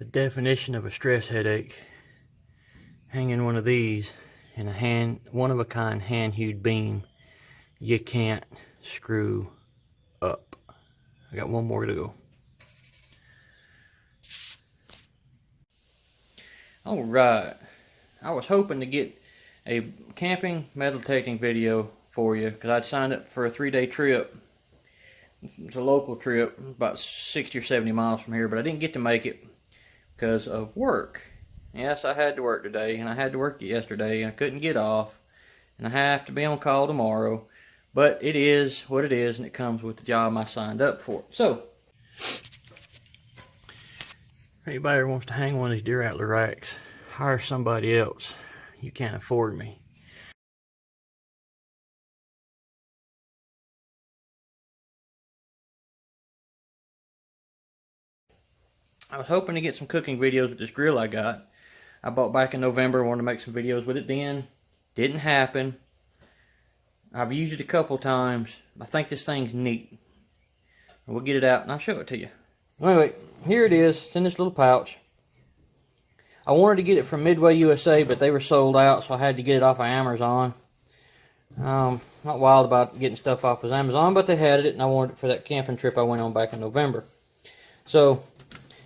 The definition of a stress headache, hanging one of these in a one-of-a-kind hand-hewed beam you can't screw up. I got one more to go. All right, I was hoping to get a camping metal detecting video for you because I'd signed up for a 3-day trip. It's a local trip, about 60 or 70 miles from here, but I didn't get to make it because of work. Yes, I had to work today, and I had to work yesterday, and I couldn't get off, and I have to be on call tomorrow. But it is what it is, and it comes with the job I signed up for. So, if anybody wants to hang one of these deer antler racks, hire somebody else. You can't afford me. I was hoping to get some cooking videos with this grill I got. I bought back in November, wanted to make some videos with it then. Didn't happen. I've used it a couple times. I think this thing's neat. We'll get it out and I'll show it to you. Anyway, here it is. It's in this little pouch. I wanted to get it from Midway USA, but they were sold out, so I had to get it off of Amazon. Not wild about getting stuff off of Amazon, but they had it, and I wanted it for that camping trip I went on back in November. So,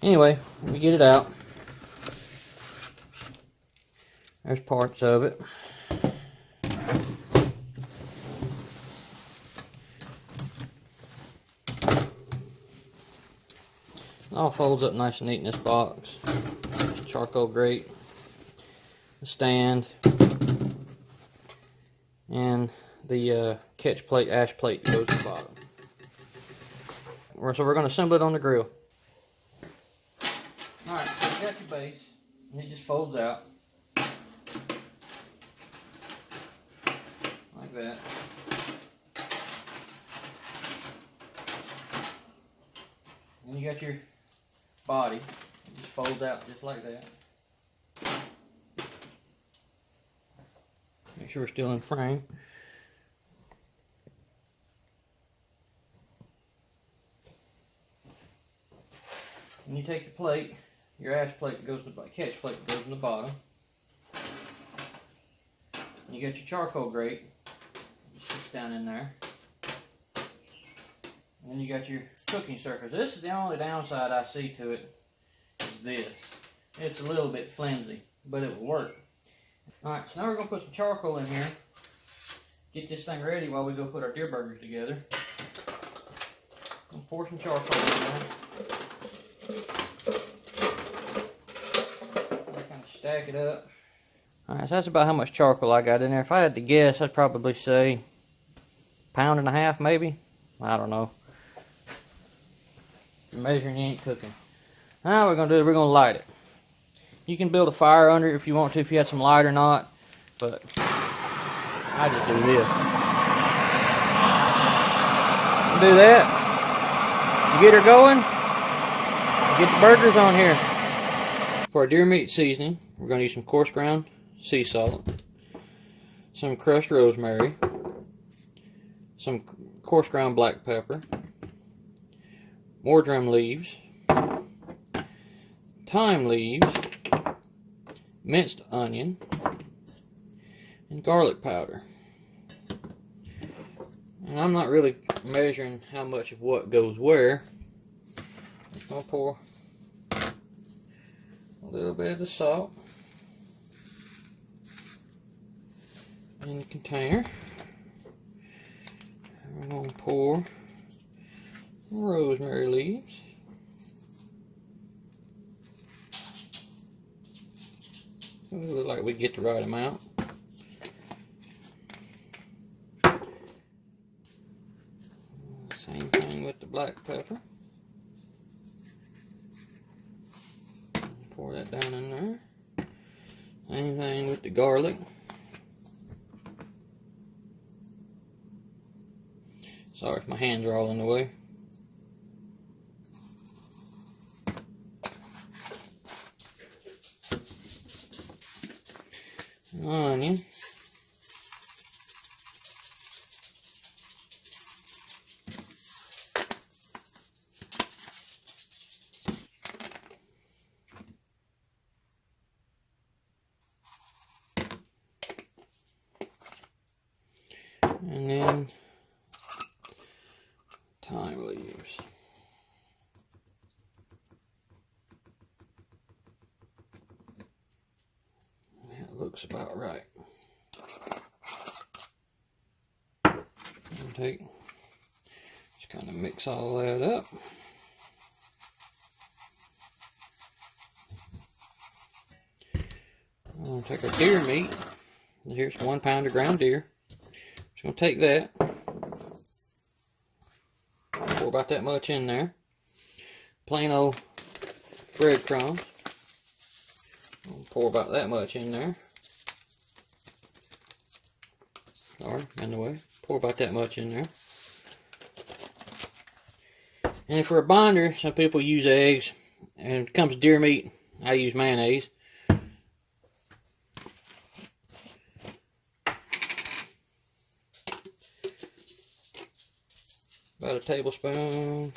anyway, let me get it out. There's parts of it. It all folds up nice and neat in this box. Charcoal grate, the stand, and the catch plate, ash plate that goes to the bottom. So we're going to assemble it on the grill. Alright, so you got your base, and it just folds out. Like that. And you got your body. It just folds out just like that. Make sure we're still in frame. And you take your plate, your ash plate that goes to the catch plate that goes in the bottom. And you got your charcoal grate. It sits down in there. And then you got your cooking surface. This is the only downside I see to it, is this. It's a little bit flimsy, but it will work. Alright, so now we're going to put some charcoal in here. Get this thing ready while we go put our deer burgers together. We'll pour some charcoal in there. Kind of stack it up. Alright, so that's about how much charcoal I got in there. If I had to guess, I'd probably say 1.5 pounds maybe. I don't know. If you're measuring, you ain't cooking. Now what we're going to do is we're going to light it. You can build a fire under it if you want to, if you had some light or not. But I just do this. Do that. You get her going. Get the burgers on here. For our deer meat seasoning, we're going to use some coarse ground sea salt, some crushed rosemary, some coarse ground black pepper, marjoram leaves, thyme leaves, minced onion, and garlic powder. And I'm not really measuring how much of what goes where. I'm just going to pour a little bit of the salt in the container. And we're going to pour rosemary leaves. It looks like we get the right amount. Same thing with the black pepper. Pour that down in there. Same thing with the garlic. Sorry if my hands are all in the way. Onion. And then thyme leaves. That looks about right. And just kind of mix all that up. I'm going to take our deer meat. Here's 1 pound of ground deer. Just going to take that. Pour about that much in there. Plain old breadcrumbs. Pour about that much in there. Sorry, in the way. Pour about that much in there. And for a binder, some people use eggs. And when it comes to deer meat, I use mayonnaise. About a tablespoon,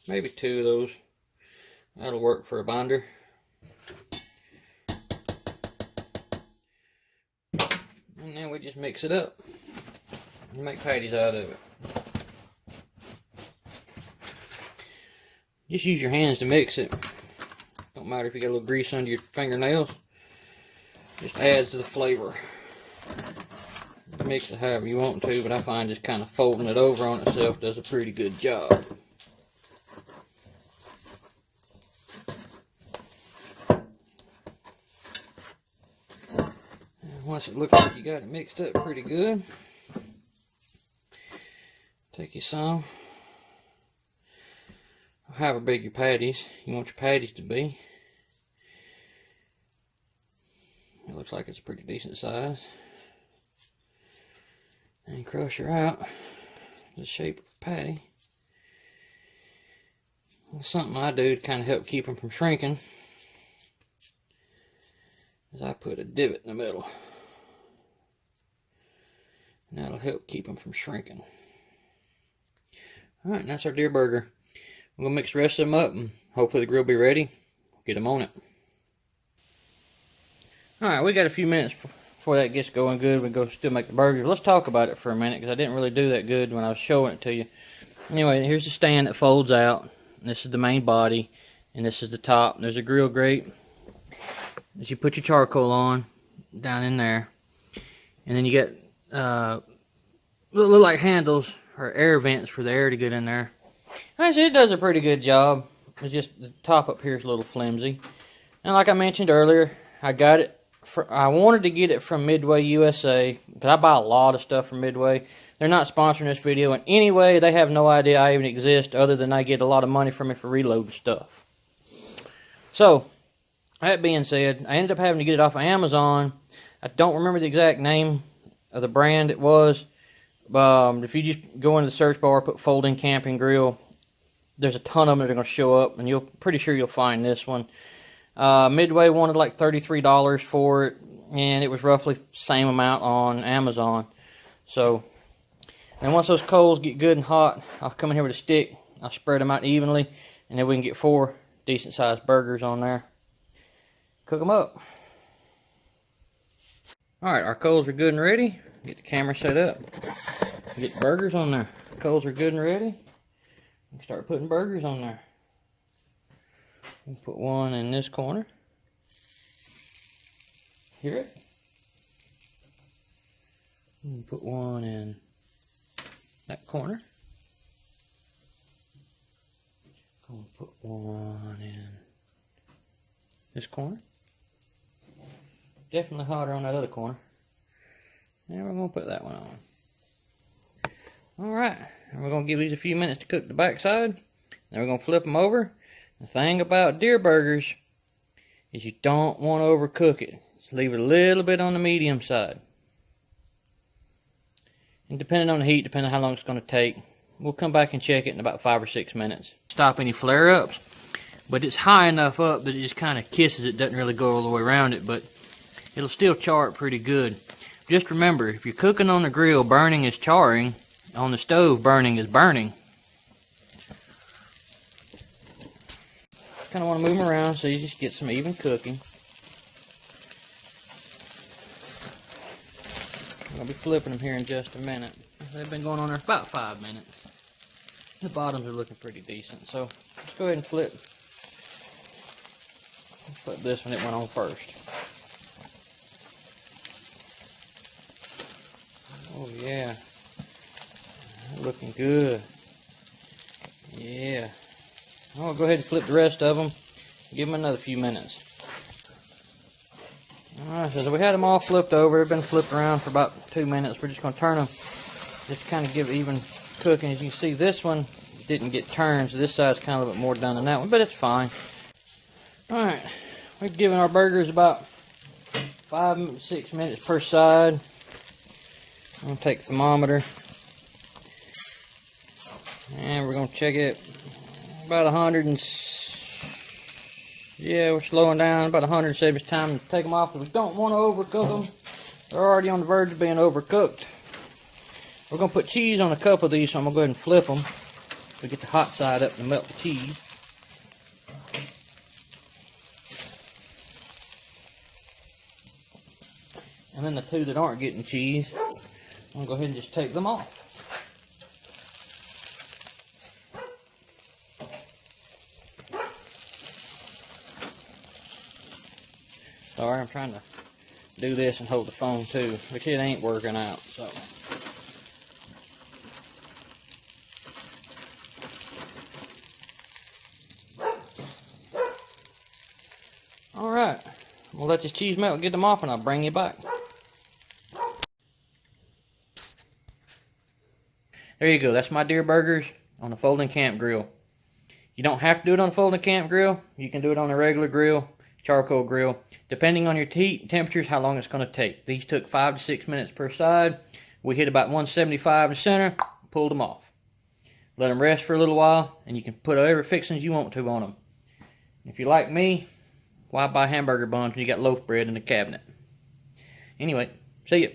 maybe 2 of those. That'll work for a binder. And then we just mix it up and make patties out of it. Just use your hands to mix it. Don't matter if you got a little grease under your fingernails. Just adds to the flavor. Mix it however you want to, but I find just kind of folding it over on itself does a pretty good job. And once it looks like you got it mixed up pretty good, take your some. However big your patties, you want your patties to be. It looks like it's a pretty decent size. And crush her out the shape of a patty. And something I do to kind of help keep them from shrinking is I put a divot in the middle. And that'll help keep them from shrinking. Alright, and that's our deer burger. We're going to mix the rest of them up and hopefully the grill will be ready. Get them on it. Alright, we got a few minutes before that gets going good. We go still make the burgers. Let's talk about it for a minute because I didn't really do that good when I was showing it to you. Anyway, here's the stand that folds out. This is the main body and this is the top. There's a grill grate that you put your charcoal on down in there. And then you get look like handles or air vents for the air to get in there. Actually, it does a pretty good job. It's just the top up here is a little flimsy. And like I mentioned earlier, I wanted to get it from Midway USA, because I buy a lot of stuff from Midway. They're not sponsoring this video in any way. They have no idea I even exist, other than I get a lot of money from me for reloading stuff. So, that being said, I ended up having to get it off of Amazon. I don't remember the exact name of the brand it was. If you just go into the search bar, put folding camping grill, there's a ton of them that are going to show up, and pretty sure you'll find this one. Midway wanted like $33 for it, and it was roughly the same amount on Amazon. So, and once those coals get good and hot, I'll come in here with a stick, I'll spread them out evenly, and then we can get 4 decent sized burgers on there. Cook them up. Alright, our coals are good and ready. Get the camera set up. Get the burgers on there. Coals are good and ready. Start putting burgers on there. We'll put one in this corner. Hear it? We'll put one in that corner. Gonna put one in this corner. Definitely hotter on that other corner. And we're gonna put that one on. Alright, and we're gonna give these a few minutes to cook the backside. Then we're gonna flip them over. The thing about deer burgers is you don't want to overcook it. Just leave it a little bit on the medium side. And depending on the heat, depending on how long it's going to take, we'll come back and check it in about 5 or 6 minutes. Stop any flare-ups, but it's high enough up that it just kind of kisses it, doesn't really go all the way around it, but it'll still char it pretty good. Just remember, if you're cooking on the grill, burning is charring. On the stove, burning is burning. Kind of want to move them around so you just get some even cooking. I'll be flipping them here in just a minute. They've been going on there for about 5 minutes. The bottoms are looking pretty decent, so let's go ahead and flip this one. It went on first. Oh yeah, looking good. Yeah, I'll go ahead and flip the rest of them. Give them another few minutes. Alright, so we had them all flipped over. They've been flipped around for about 2 minutes. We're just going to turn them, just kind of give it even cooking. As you can see, this one didn't get turned, so this side's kind of a little bit more done than that one, but it's fine. Alright, we've given our burgers about 5-6 minutes per side. I'm going to take the thermometer, and we're going to check it about 100 and... Yeah, we're slowing down about 170. It's time to take them off because we don't want to overcook them. They're already on the verge of being overcooked. We're going to put cheese on a couple of these, so I'm going to go ahead and flip them. So get the hot side up and melt the cheese. And then the two that aren't getting cheese, I'm going to go ahead and just take them off. Sorry, I'm trying to do this and hold the phone too, which it ain't working out, so. Alright, we'll let this cheese melt and get them off, and I'll bring you back. There you go, that's my deer burgers on the folding camp grill. You don't have to do it on a folding camp grill. You can do it on a regular grill, charcoal grill, depending on your heat temperatures, how long it's going to take. These took 5 to 6 minutes per side. We hit about 175 in the center, pulled them off. Let them rest for a little while, and you can put whatever fixings you want to on them. If you're like me, why buy hamburger buns when you got loaf bread in the cabinet? Anyway, see ya.